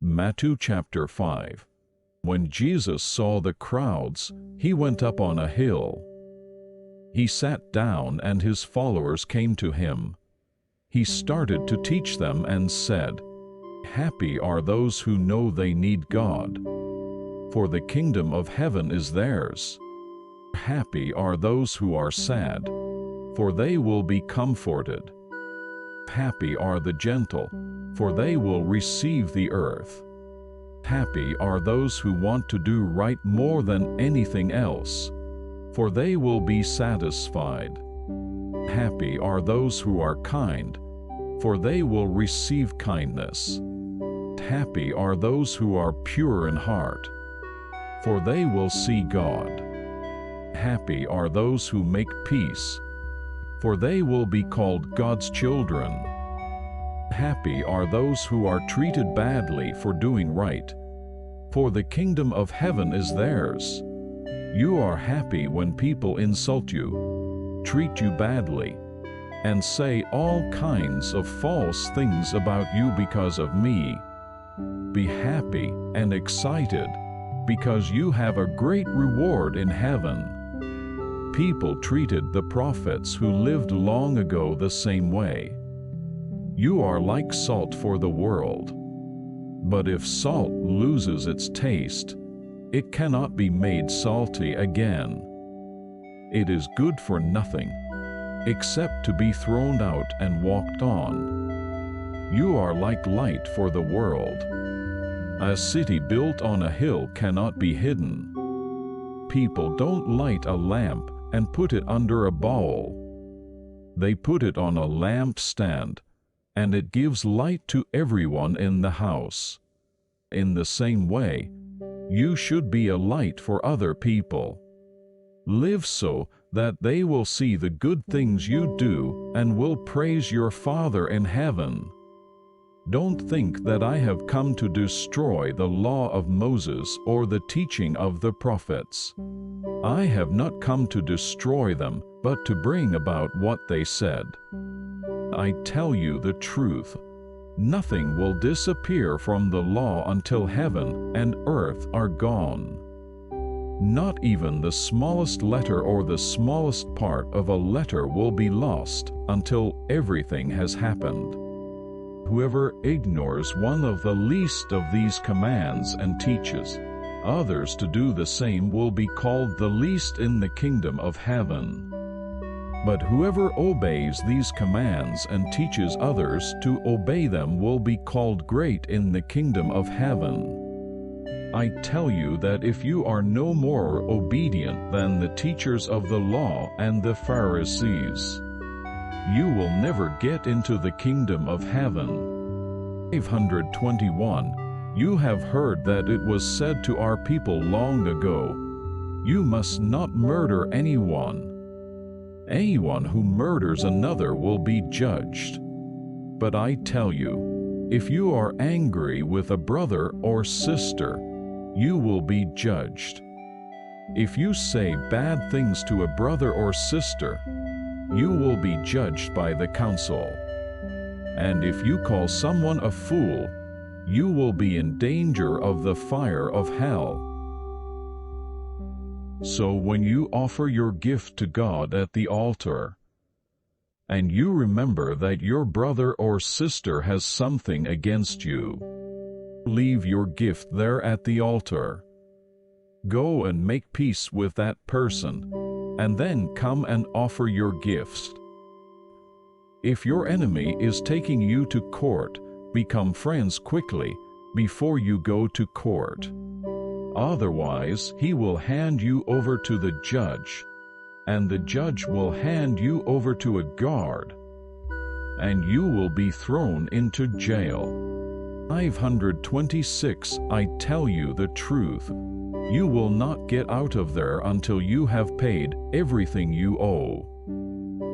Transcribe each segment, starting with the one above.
Matthew chapter 5. When Jesus saw the crowds, he went up on a hill. He sat down and his followers came to him. He started to teach them and said, "Happy are those who know they need God, for the kingdom of heaven is theirs. Happy are those who are sad, for they will be comforted. Happy are the gentle, for they will receive the earth. Happy are those who want to do right more than anything else, for they will be satisfied. Happy are those who are kind, for they will receive kindness. Happy are those who are pure in heart, for they will see God. Happy are those who make peace, for they will be called God's children. Happy are those who are treated badly for doing right, for the kingdom of heaven is theirs. You are happy when people insult you, treat you badly, and say all kinds of false things about you because of me. Be happy and excited, because you have a great reward in heaven. People treated the prophets who lived long ago the same way. You are like salt for the world. But if salt loses its taste, it cannot be made salty again. It is good for nothing, except to be thrown out and walked on. You are like light for the world. A city built on a hill cannot be hidden. People don't light a lamp and put it under a bowl. They put it on a lampstand, and it gives light to everyone in the house. In the same way, you should be a light for other people. Live so that they will see the good things you do and will praise your Father in heaven. Don't think that I have come to destroy the law of Moses or the teaching of the prophets. I have not come to destroy them, but to bring about what they said. I tell you the truth, nothing will disappear from the law until heaven and earth are gone. Not even the smallest letter or the smallest part of a letter will be lost until everything has happened. Whoever ignores one of the least of these commands and teaches others to do the same will be called the least in the kingdom of heaven. But whoever obeys these commands and teaches others to obey them will be called great in the kingdom of heaven. I tell you that if you are no more obedient than the teachers of the law and the Pharisees, you will never get into the kingdom of heaven. 521. You have heard that it was said to our people long ago, "You must not murder anyone. Anyone who murders another will be judged." But I tell you, if you are angry with a brother or sister, you will be judged. If you say bad things to a brother or sister, you will be judged by the council. And if you call someone a fool, you will be in danger of the fire of hell. So when you offer your gift to God at the altar, and you remember that your brother or sister has something against you, leave your gift there at the altar. Go and make peace with that person, and then come and offer your gifts. If your enemy is taking you to court, become friends quickly before you go to court. Otherwise, he will hand you over to the judge, and the judge will hand you over to a guard, and you will be thrown into jail. 526. I tell you the truth, you will not get out of there until you have paid everything you owe.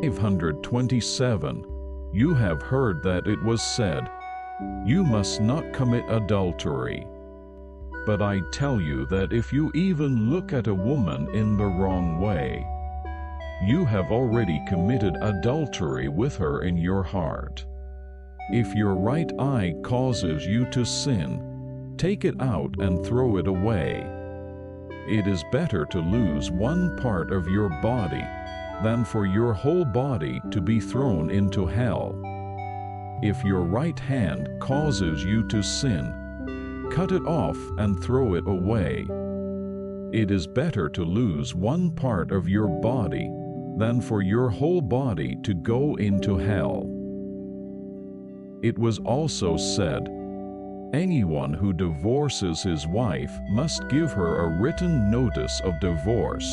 527. You have heard that it was said, "You must not commit adultery." But I tell you that if you even look at a woman in the wrong way, you have already committed adultery with her in your heart. If your right eye causes you to sin, take it out and throw it away. It is better to lose one part of your body than for your whole body to be thrown into hell. If your right hand causes you to sin, cut it off and throw it away. It is better to lose one part of your body than for your whole body to go into hell. It was also said, anyone who divorces his wife must give her a written notice of divorce.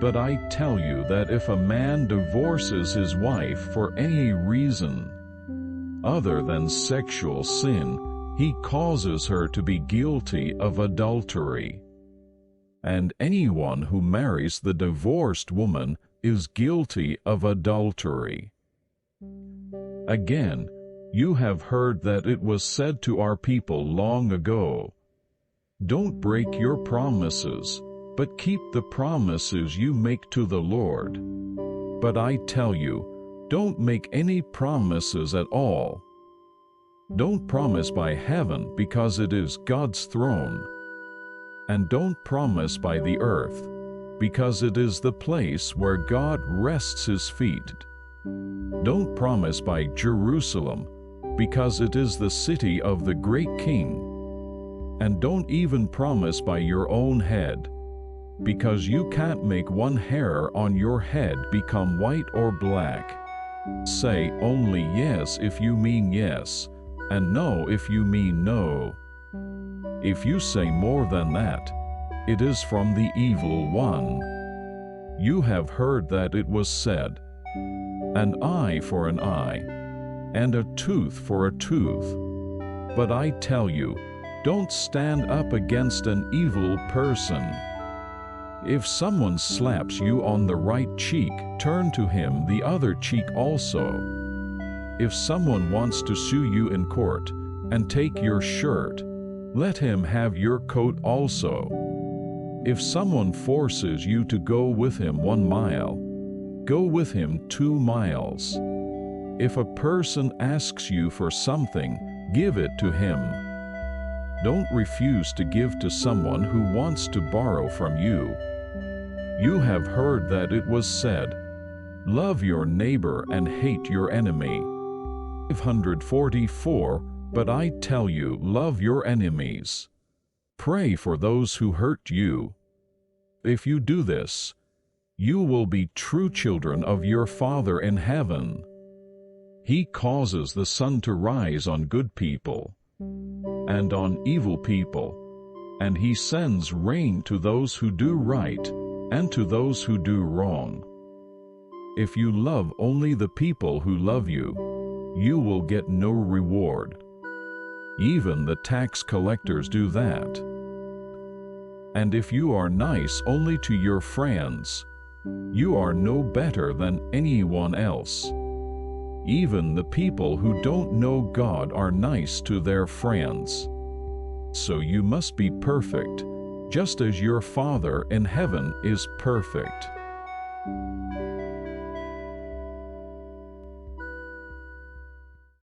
But I tell you that if a man divorces his wife for any reason other than sexual sin, he causes her to be guilty of adultery. And anyone who marries the divorced woman is guilty of adultery. Again, you have heard that it was said to our people long ago, "Don't break your promises, but keep the promises you make to the Lord." But I tell you, don't make any promises at all. Don't promise by heaven, because it is God's throne. And don't promise by the earth, because it is the place where God rests his feet. Don't promise by Jerusalem, because it is the city of the great King. And don't even promise by your own head, because you can't make one hair on your head become white or black. Say only yes if you mean yes, and no if you mean no. If you say more than that, it is from the evil one. You have heard that it was said, "An eye for an eye, and a tooth for a tooth." But I tell you, don't stand up against an evil person. If someone slaps you on the right cheek, turn to him the other cheek also. If someone wants to sue you in court and take your shirt, let him have your coat also. If someone forces you to go with him 1 mile, go with him 2 miles. If a person asks you for something, give it to him. Don't refuse to give to someone who wants to borrow from you. You have heard that it was said, "Love your neighbor and hate your enemy." 544, but I tell you, love your enemies. Pray for those who hurt you. If you do this, you will be true children of your Father in heaven. He causes the sun to rise on good people and on evil people, and he sends rain to those who do right and to those who do wrong. If you love only the people who love you, you will get no reward. Even the tax collectors do that. And if you are nice only to your friends, you are no better than anyone else. Even the people who don't know God are nice to their friends. So you must be perfect, just as your Father in heaven is perfect.